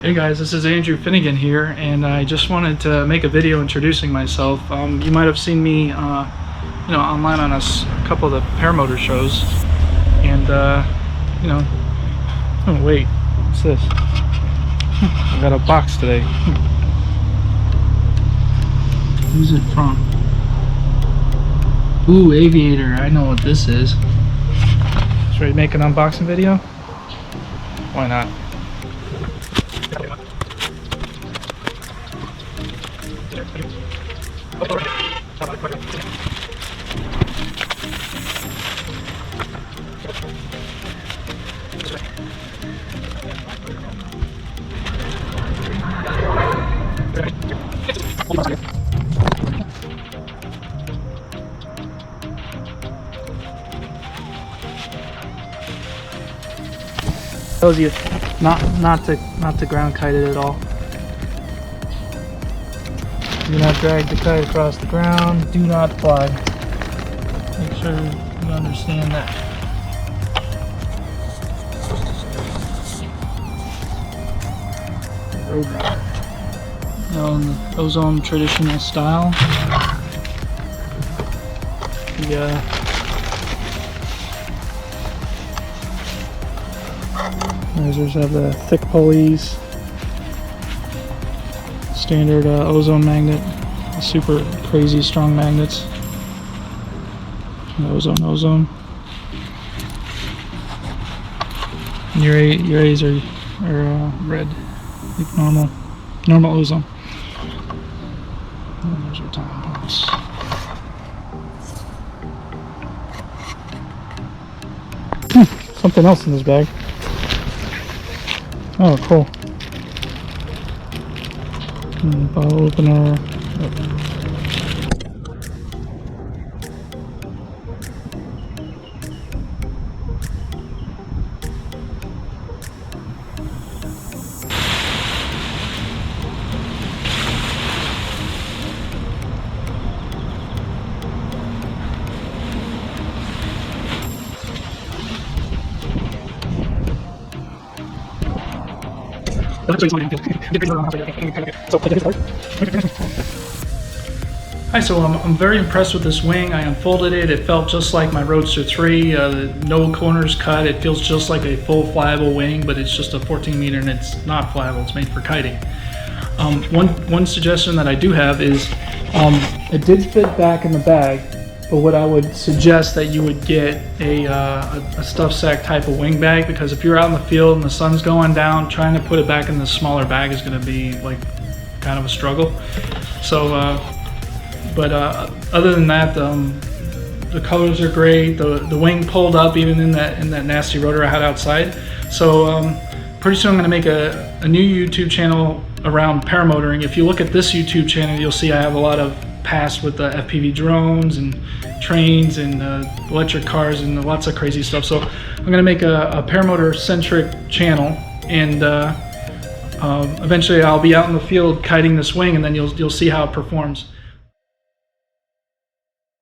Hey guys, this is Andrew Finnegan here, and I just wanted to make a video introducing myself. You might have seen me, online on a couple of the paramotor shows, and oh wait, what's this? I got a box today. Who's it from? Ooh, Aviator. I know what this is. Should we make an unboxing video? Why not? Tells you not to ground kite it at all. Do not drag the kite across the ground. Do not fly. Make sure you understand that. Roadrunner. Now in the Ozone traditional style. The risers have the thick pulleys. Standard Ozone magnet, super crazy strong magnets. Ozone. And your A's are red, like normal Ozone. And there's our time pumps. Something else in this bag. Oh, cool. Bottle opener. Hi, so I'm very impressed with this wing. I unfolded it. It felt just like my Roadster 3. No corners cut. It feels just like a full flyable wing, but it's just a 14 meter and it's not flyable. It's made for kiting. One suggestion that I do have is it did fit back in the bag, but what I would suggest that you would get a stuff sack type of wing bag, because if you're out in the field and the sun's going down, trying to put it back in the smaller bag is going to be like kind of a struggle. So, other than that, the colors are great. The wing pulled up even in that nasty rotor I had outside. So pretty soon I'm going to make a new YouTube channel around paramotoring. If you look at this YouTube channel, you'll see I have a lot of past with the FPV drones and trains and electric cars and lots of crazy stuff. So I'm going to make a paramotor centric channel, and eventually I'll be out in the field kiting this wing, and then you'll see how it performs.